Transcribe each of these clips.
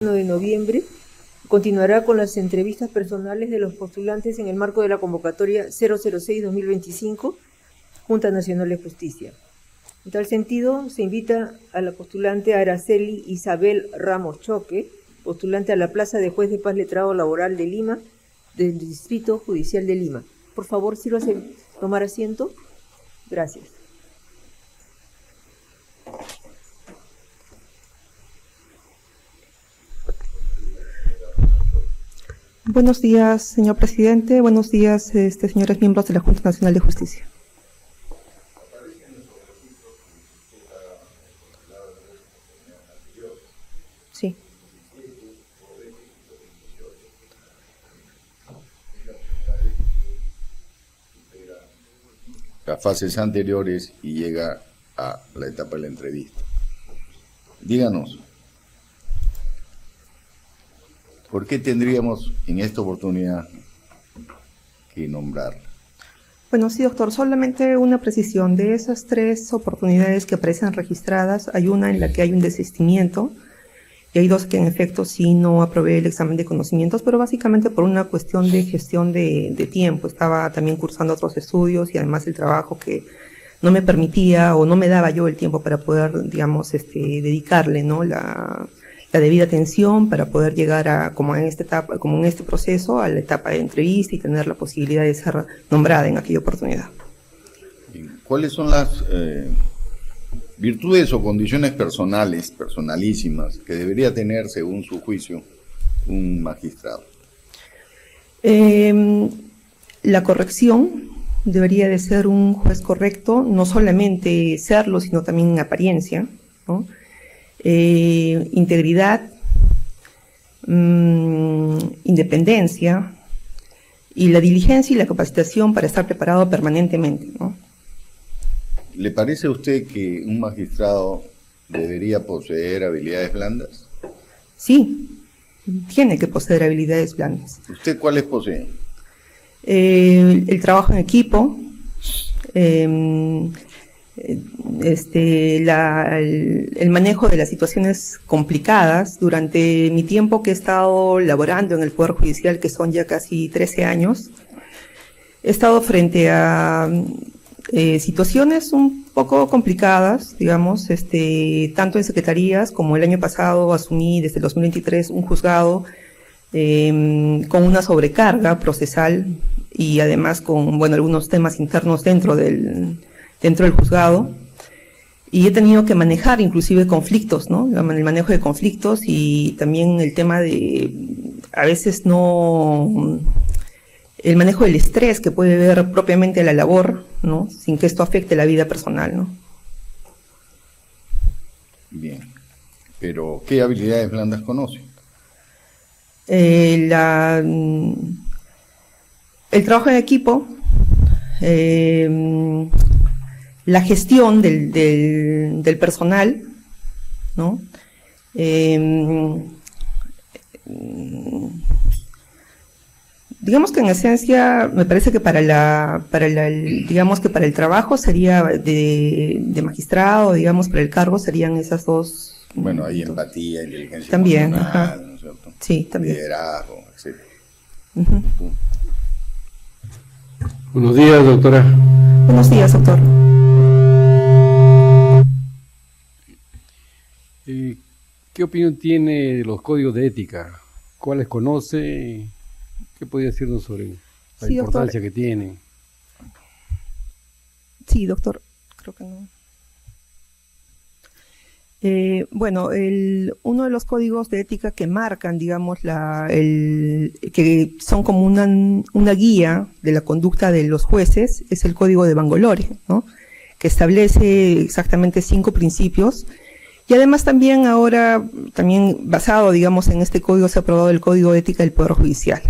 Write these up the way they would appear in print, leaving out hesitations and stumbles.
de noviembre, continuará con las entrevistas personales de los postulantes en el marco de la convocatoria 006-2025, Junta Nacional de Justicia. En tal sentido, se invita a la postulante Araceli Isabel Ramos Choque, postulante a la plaza de Juez de Paz Letrado Laboral de Lima, del Distrito Judicial de Lima. Por favor, sírvase tomar asiento. Gracias. Buenos días, señor presidente. Buenos días, señores miembros de la Junta Nacional de Justicia. Sí. Las fases anteriores y llega a la etapa de la entrevista. Díganos, ¿por qué tendríamos en esta oportunidad que nombrarla? Bueno, sí, doctor, solamente una precisión. De esas 3 oportunidades que aparecen registradas, hay una en la que hay un desistimiento y hay 2 que en efecto sí no aprobé el examen de conocimientos, pero básicamente por una cuestión de gestión de tiempo. Estaba también cursando otros estudios y además el trabajo que no me permitía o no me daba yo el tiempo para poder, digamos, dedicarle, ¿no?, la debida atención para poder llegar a, como en esta etapa, como en este proceso, a la etapa de entrevista y tener la posibilidad de ser nombrada en aquella oportunidad. ¿Cuáles son las virtudes o condiciones personales, personalísimas, que debería tener, según su juicio, un magistrado? La corrección. Debería de ser un juez correcto, no solamente serlo, sino también en apariencia, ¿no? Integridad, independencia y la diligencia y la capacitación para estar preparado permanentemente, ¿no? ¿Le parece a usted que un magistrado debería poseer habilidades blandas? Sí, tiene que poseer habilidades blandas. ¿Usted cuáles posee? El trabajo en equipo, el manejo de las situaciones complicadas. Durante mi tiempo que he estado laborando en el Poder Judicial, que son ya casi 13 años, he estado frente a situaciones un poco complicadas, digamos, tanto en secretarías como el año pasado asumí desde el 2023 un juzgado con una sobrecarga procesal y además con, bueno, algunos temas internos dentro del juzgado, y he tenido que manejar inclusive conflictos, ¿no? El manejo de conflictos y también el tema de, a veces no, el manejo del estrés que puede haber propiamente a la labor, ¿no?, sin que esto afecte la vida personal, ¿no? Bien, pero ¿qué habilidades blandas conoce? El trabajo en equipo, la gestión del personal, ¿no? Digamos que en esencia me parece que digamos que para el trabajo sería de magistrado, digamos, para el cargo serían esas 2. Bueno, hay empatía, inteligencia también, emocional, ¿no es cierto? Sí, también. Liderazgo, etc. Buenos días, doctora. Buenos días, doctor. ¿Qué opinión tiene de los códigos de ética? ¿Cuáles conoce? ¿Qué podría decirnos sobre la Sí, importancia doctor. que tienen? Sí, doctor, creo que no. Bueno, uno de los códigos de ética que marcan, digamos, que son como una guía de la conducta de los jueces, es el Código de Bangalore, ¿no?, que establece exactamente 5 principios. Y además también ahora, basado, digamos, en este código, se ha aprobado el Código de Ética del Poder Judicial,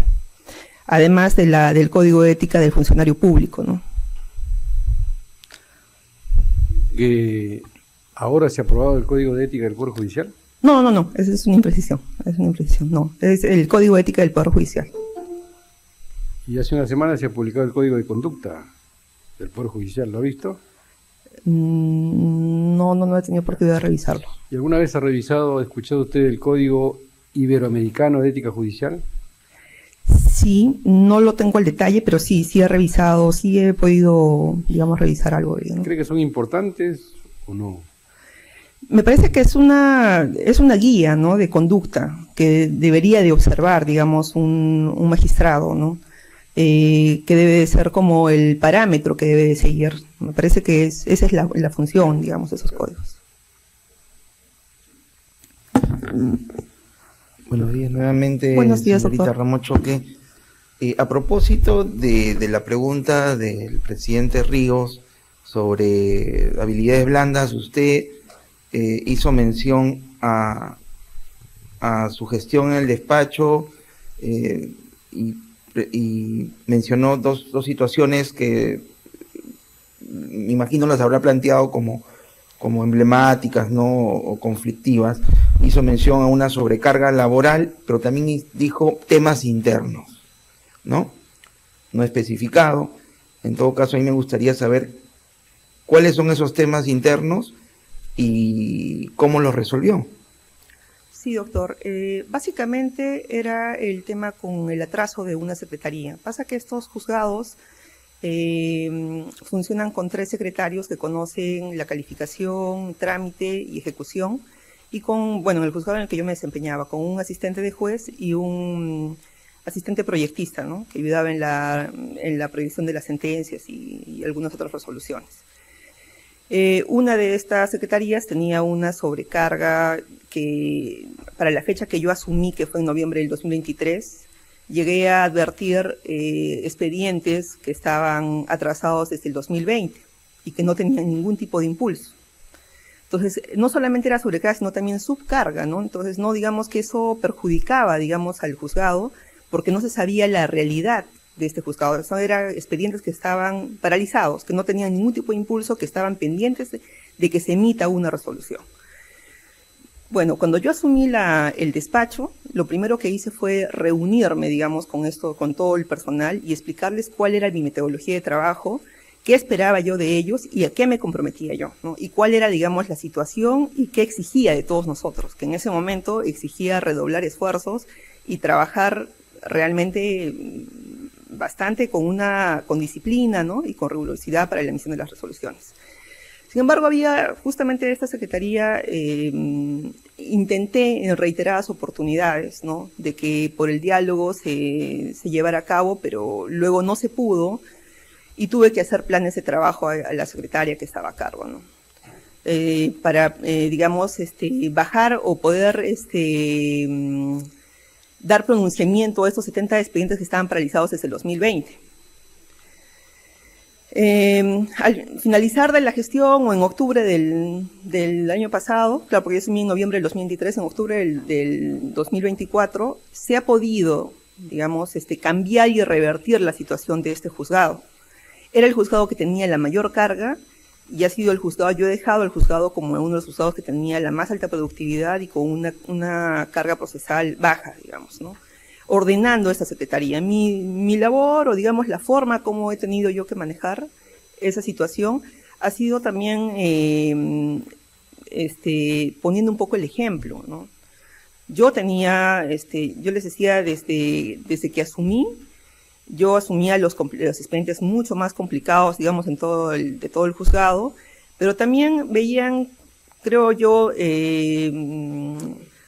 además del Código de Ética del Funcionario Público, ¿no? ¿Ahora se ha aprobado el Código de Ética del Poder Judicial? No, esa es una imprecisión, no, es el Código de Ética del Poder Judicial. Y hace una semana se ha publicado el Código de Conducta del Poder Judicial, ¿lo ha visto? No he tenido oportunidad de revisarlo. ¿Y alguna vez ha revisado, ha escuchado usted el código Iberoamericano de Ética Judicial? Sí, no lo tengo al detalle, pero sí he revisado, sí he podido, digamos, revisar algo de ello, ¿no? ¿Cree que son importantes o no? Me parece que es una guía, ¿no?, de conducta que debería de observar, digamos, un magistrado, ¿no? Que debe de ser como el parámetro que debe de seguir. Me parece que esa es la función, digamos, de esos códigos. Buenos días nuevamente, Buenos días, señorita doctor. Ramón Choque. A propósito de la pregunta del presidente Ríos sobre habilidades blandas, usted hizo mención a su gestión en el despacho y mencionó dos situaciones que me imagino las habrá planteado como emblemáticas, ¿no?, o conflictivas. Hizo mención a una sobrecarga laboral, pero también dijo temas internos, ¿no? No especificado. En todo caso, a mí me gustaría saber cuáles son esos temas internos y cómo los resolvió. Sí, doctor. Básicamente era el tema con el atraso de una secretaría. Pasa que estos juzgados funcionan con 3 secretarios que conocen la calificación, trámite y ejecución, y en el juzgado en el que yo me desempeñaba, con un asistente de juez y un asistente proyectista, ¿no?, que ayudaba en la proyección de las sentencias y algunas otras resoluciones. Una de estas secretarías tenía una sobrecarga que, para la fecha que yo asumí, que fue en noviembre del 2023, llegué a advertir expedientes que estaban atrasados desde el 2020 y que no tenían ningún tipo de impulso. Entonces, no solamente era sobrecarga, sino también subcarga, ¿no? Entonces, no digamos que eso perjudicaba, digamos, al juzgado, porque no se sabía la realidad de este juzgado. Eso eran expedientes que estaban paralizados, que no tenían ningún tipo de impulso, que estaban pendientes de que se emita una resolución. Bueno, cuando yo asumí el despacho, lo primero que hice fue reunirme, digamos, con todo el personal y explicarles cuál era mi metodología de trabajo, qué esperaba yo de ellos y a qué me comprometía yo, ¿no? Y cuál era, digamos, la situación y qué exigía de todos nosotros, que en ese momento exigía redoblar esfuerzos y trabajar realmente bastante con disciplina, ¿no?, y con rigurosidad para la emisión de las resoluciones. Sin embargo, había justamente esta secretaría, intenté en reiteradas oportunidades, ¿no?, de que por el diálogo se llevara a cabo, pero luego no se pudo y tuve que hacer planes de trabajo a la secretaria que estaba a cargo, ¿no?, para, digamos, bajar o poder dar pronunciamiento a estos 70 expedientes que estaban paralizados desde el 2020. Al finalizar de la gestión, o en octubre del año pasado, claro, porque yo asumí en noviembre del 2023, en octubre del 2024, se ha podido, digamos, cambiar y revertir la situación de este juzgado. Era el juzgado que tenía la mayor carga, y ha sido el juzgado, yo he dejado el juzgado como uno de los juzgados que tenía la más alta productividad y con una carga procesal baja, digamos, ¿no?, ordenando esta secretaría. Mi labor, o digamos la forma como he tenido yo que manejar esa situación, ha sido también poniendo un poco el ejemplo, ¿no? Yo yo les decía desde que asumí, yo asumía los expedientes mucho más complicados, digamos, de todo el juzgado, pero también veían, creo yo,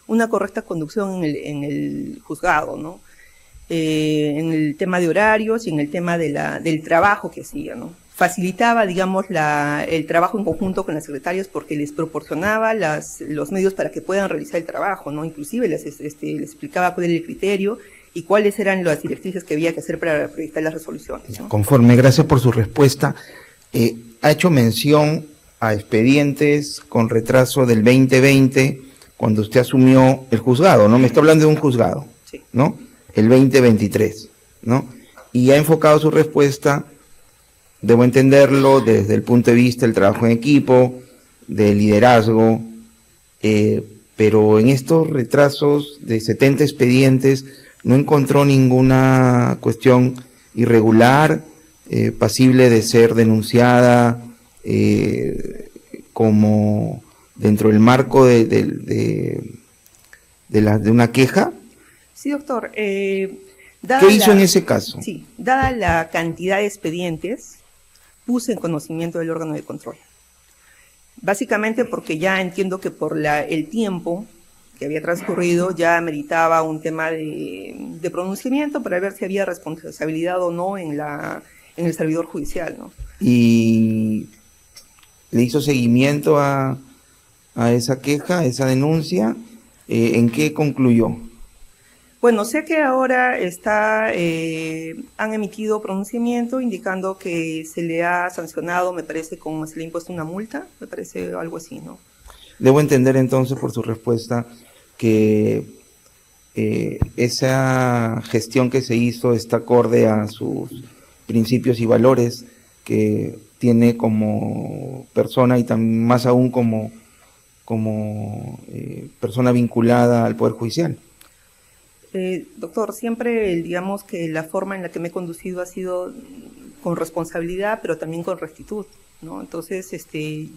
una correcta conducción en el juzgado, ¿no? En el tema de horarios y en el tema del trabajo que hacía, ¿no? Facilitaba, digamos, el trabajo en conjunto con las secretarias porque les proporcionaba los medios para que puedan realizar el trabajo, ¿no? Inclusive les explicaba cuál era el criterio y cuáles eran las directrices que había que hacer para proyectar las resoluciones, ¿no? Conforme, gracias por su respuesta. Ha hecho mención a expedientes con retraso del 2020, cuando usted asumió el juzgado, ¿no? Me está hablando de un juzgado, Sí. ¿no? El 2023, ¿no? Y ha enfocado su respuesta, debo entenderlo, desde el punto de vista del trabajo en equipo, del liderazgo, pero en estos retrasos de 70 expedientes no encontró ninguna cuestión irregular, pasible de ser denunciada como dentro del marco de de una queja? Sí, doctor. ¿Qué hizo en ese caso? Sí, dada la cantidad de expedientes, puse en conocimiento del órgano de control. Básicamente porque ya entiendo que por el tiempo que había transcurrido ya meritaba un tema de pronunciamiento para ver si había responsabilidad o no en el servidor judicial, ¿no? ¿Y le hizo seguimiento a esa queja, a esa denuncia? ¿En qué concluyó? Bueno, sé que ahora han emitido pronunciamiento indicando que se le ha sancionado, me parece, se le ha impuesto una multa, me parece algo así, ¿no? Debo entender entonces por su respuesta que esa gestión que se hizo está acorde a sus principios y valores que tiene como persona y también más aún como persona vinculada al Poder Judicial. Doctor, siempre digamos que la forma en la que me he conducido ha sido con responsabilidad, pero también con rectitud, ¿no? Entonces,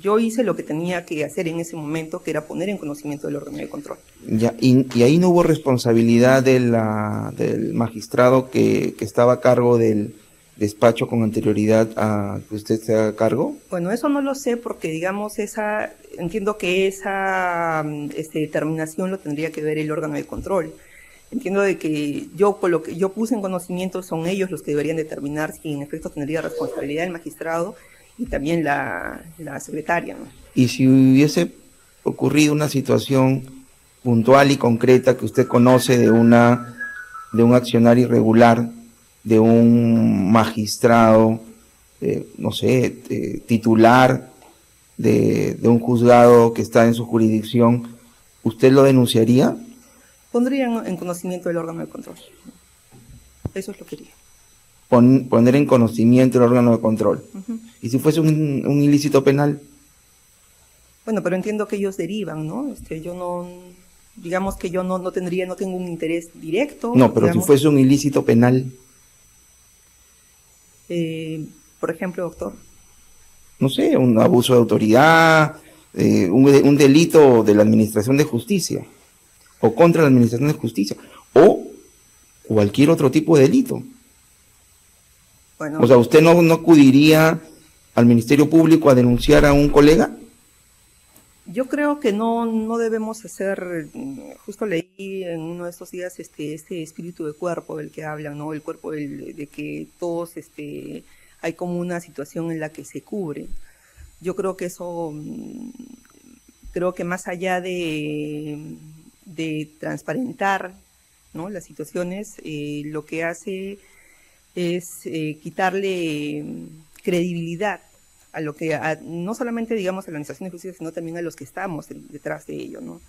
yo hice lo que tenía que hacer en ese momento, que era poner en conocimiento del órgano de control. Ya, y ahí no hubo responsabilidad del magistrado que estaba a cargo del despacho con anterioridad a que usted se haga cargo. Bueno, eso no lo sé porque, digamos, entiendo que esa determinación lo tendría que ver el órgano de control. Entiendo de que con lo que yo puse en conocimiento son ellos los que deberían determinar si en efecto tendría responsabilidad el magistrado y también la secretaria, ¿no? Y si hubiese ocurrido una situación puntual y concreta que usted conoce de un accionar irregular, de un magistrado, no sé, titular de un juzgado que está en su jurisdicción, ¿usted lo denunciaría? Pondría en conocimiento del órgano de control. Eso es lo que quería. Poner en conocimiento el órgano de control. Uh-huh. ¿Y si fuese un ilícito penal? Bueno, pero entiendo que ellos derivan, ¿no? Yo no, digamos que yo no tengo un interés directo. No, pero digamos, si fuese un ilícito penal. Por ejemplo, doctor. No sé, un abuso de autoridad, un delito de la administración de justicia, o contra la administración de justicia, o cualquier otro tipo de delito. Bueno, O sea, ¿usted no acudiría al Ministerio Público a denunciar a un colega? yo creo que no debemos hacer, justo leí en uno de estos días este espíritu de cuerpo del que hablan, ¿no? El cuerpo de que todos hay como una situación en la que se cubre. Yo creo que eso, creo que más allá de transparentar, ¿no?, las situaciones, lo que hace es quitarle credibilidad a lo que, no solamente, digamos, a la administración de justicia, sino también a los que estamos detrás de ello, ¿no?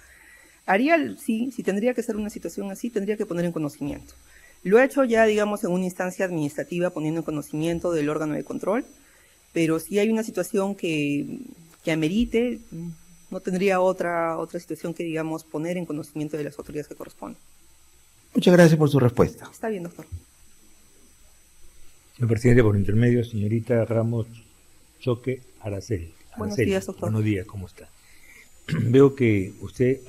Sí, si tendría que ser una situación así, tendría que poner en conocimiento. Lo he hecho ya, digamos, en una instancia administrativa, poniendo en conocimiento del órgano de control, pero si hay una situación que amerite, no tendría otra situación que, digamos, poner en conocimiento de las autoridades que corresponden. Muchas gracias por su respuesta. Está bien, doctor. Señor presidente, por intermedio, señorita Ramos Choque Araceli. Buenos días, doctor. Buenos días, ¿cómo está? Veo que usted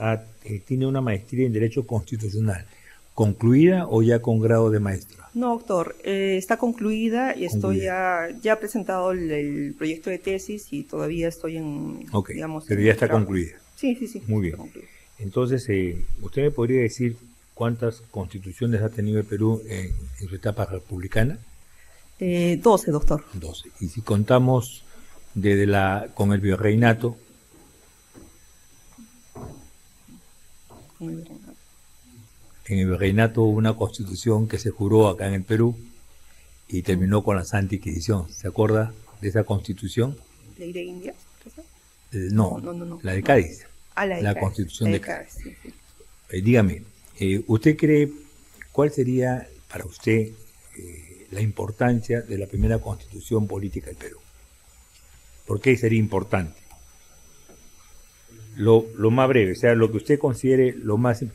tiene una maestría en Derecho Constitucional. ¿Concluida o ya con grado de maestra? No, doctor, está concluida y estoy ya he presentado el proyecto de tesis y todavía estoy Ok, digamos, pero ya está trabajo. concluida. Sí. Muy bien. Entonces, ¿usted me podría decir cuántas constituciones ha tenido el Perú en su etapa republicana? 12, doctor. 12. Y si contamos con el virreinato, en el virreinato hubo una constitución que se juró acá en el Perú y terminó con la Santa Inquisición. ¿Se acuerda de esa constitución? ¿Ley de Indias? No, la de Cádiz. La Constitución de Cádiz. Sí. Dígame, ¿usted cree cuál sería para usted la importancia de la primera constitución política del Perú? ¿Por qué sería importante? Lo más breve, o sea, lo que usted considere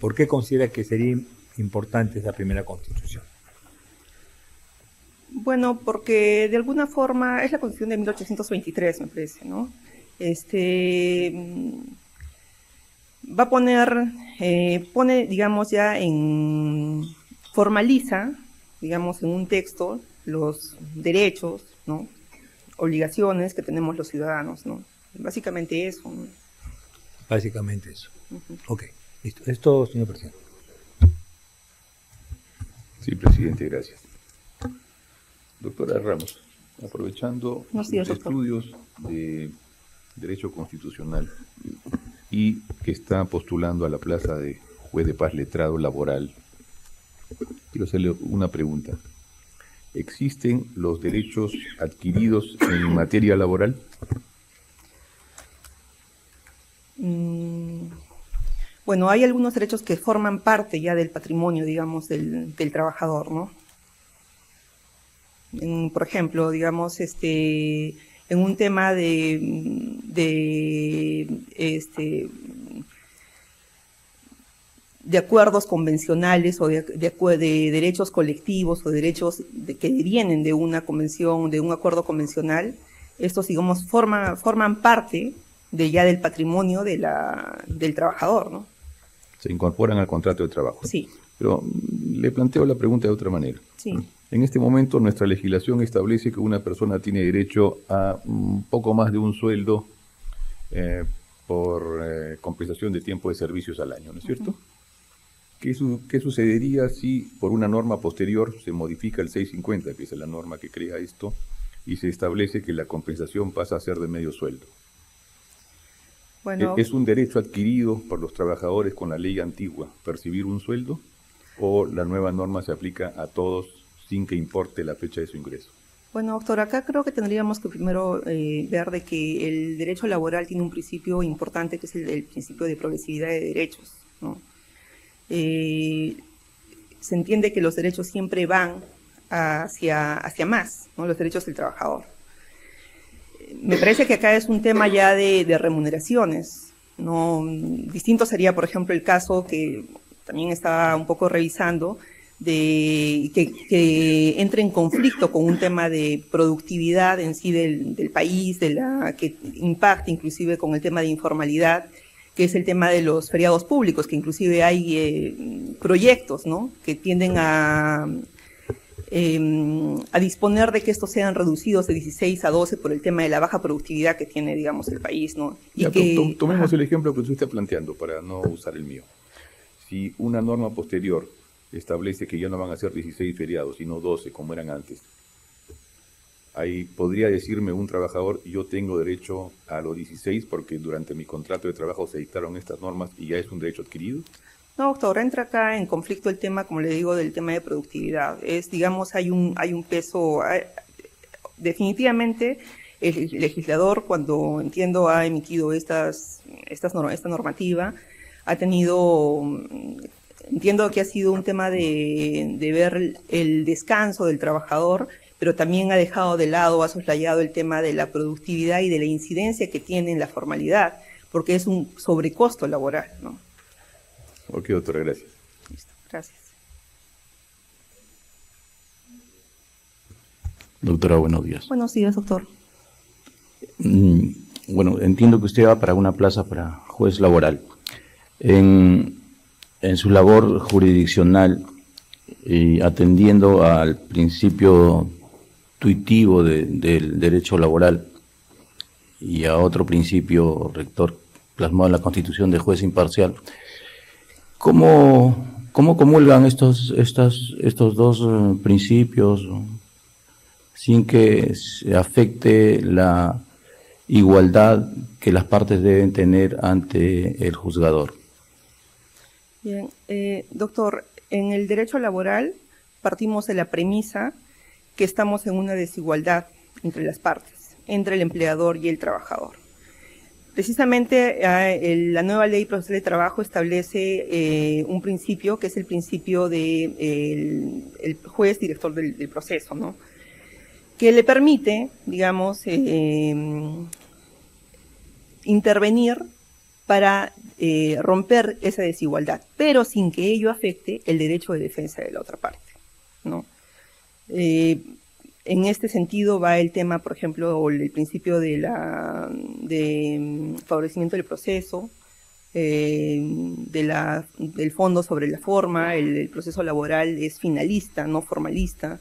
¿por qué considera que sería importante esa primera constitución? Bueno, porque de alguna forma es la Constitución de 1823, me parece, ¿no? va a pone, digamos, formaliza, digamos, en un texto los derechos, ¿no? Obligaciones que tenemos los ciudadanos, ¿no? Básicamente eso, ¿no? Básicamente eso. Ok, listo. Es todo, señor presidente. Sí, presidente, gracias. Doctora Ramos, aprovechando Buenos días, sus doctor. estudios de Derecho Constitucional y que está postulando a la plaza de juez de paz letrado laboral, quiero hacerle una pregunta. ¿Existen los derechos adquiridos en materia laboral? Bueno, hay algunos derechos que forman parte ya del patrimonio, digamos, del trabajador, ¿no? Por ejemplo, digamos, en un tema de acuerdos convencionales o de derechos colectivos o derechos que vienen de una convención, de un acuerdo convencional, estos, digamos, forman parte del patrimonio del trabajador, ¿no? Se incorporan al contrato de trabajo. Sí, Pero le planteo la pregunta de otra manera. sí. En este momento nuestra legislación establece que una persona tiene derecho a un poco más de un sueldo por compensación de tiempo de servicios al año, ¿no es cierto? ¿Qué sucedería si por una norma posterior se modifica el 650, que es la norma que crea esto, y se establece que la compensación pasa a ser de medio sueldo? Bueno, ¿Es un derecho adquirido por los trabajadores con la ley antigua percibir un sueldo o la nueva norma se aplica a todos sin que importe la fecha de su ingreso? Bueno, doctor, acá creo que tendríamos que primero ver de que el derecho laboral tiene un principio importante que es el principio de progresividad de derechos, ¿no? Se entiende que los derechos siempre van hacia más, ¿no? Los derechos del trabajador. Me parece que acá es un tema ya de remuneraciones, ¿no? Distinto sería, por ejemplo, el caso que también estaba un poco revisando, de que entre en conflicto con un tema de productividad en sí del país, que impacta inclusive con el tema de informalidad, que es el tema de los feriados públicos, que inclusive hay proyectos, ¿no?, que tienden a disponer de que estos sean reducidos de 16 a 12 por el tema de la baja productividad que tiene, digamos, el país, ¿no? Y Ya, que, tomemos ajá. el ejemplo que usted está planteando para no usar el mío. Si una norma posterior establece que ya no van a ser 16 feriados, sino 12, como eran antes, ahí podría decirme un trabajador, yo tengo derecho a los 16 porque durante mi contrato de trabajo se dictaron estas normas y ya es un derecho adquirido. No, doctor, entra acá en conflicto el tema, como le digo, del tema de productividad. Digamos, hay un peso, definitivamente el legislador, cuando entiendo ha emitido esta normativa, ha tenido, entiendo que ha sido un tema de ver el descanso del trabajador, pero también ha dejado de lado, ha soslayado el tema de la productividad y de la incidencia que tiene en la formalidad, porque es un sobrecosto laboral, ¿no? Ok, doctora, gracias. Listo, gracias. Doctora, buenos días. Buenos días, doctor. Bueno, entiendo que usted va para una plaza para juez laboral. En su labor jurisdiccional, atendiendo al principio tuitivo del derecho laboral y a otro principio rector plasmado en la Constitución de juez imparcial, ¿cómo comulgan estos dos principios sin que se afecte la igualdad que las partes deben tener ante el juzgador? Bien, doctor, en el derecho laboral partimos de la premisa que estamos en una desigualdad entre las partes, entre el empleador y el trabajador. Precisamente la nueva ley procesal de trabajo establece un principio que es el principio de el juez director del proceso, ¿no?, que le permite, digamos, intervenir para romper esa desigualdad, pero sin que ello afecte el derecho de defensa de la otra parte, ¿no? En este sentido va el tema, por ejemplo, el principio de favorecimiento del proceso, del fondo sobre la forma. El proceso laboral es finalista, no formalista,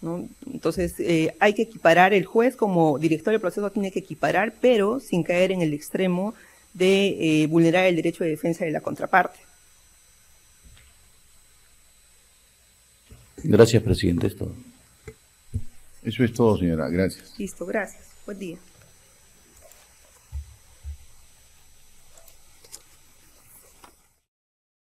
¿no? Entonces, hay que equiparar. El juez como director del proceso tiene que equiparar, pero sin caer en el extremo de vulnerar el derecho de defensa de la contraparte. Gracias, presidente. Es todo. Eso es todo, señora. Gracias. Listo, gracias. Buen día.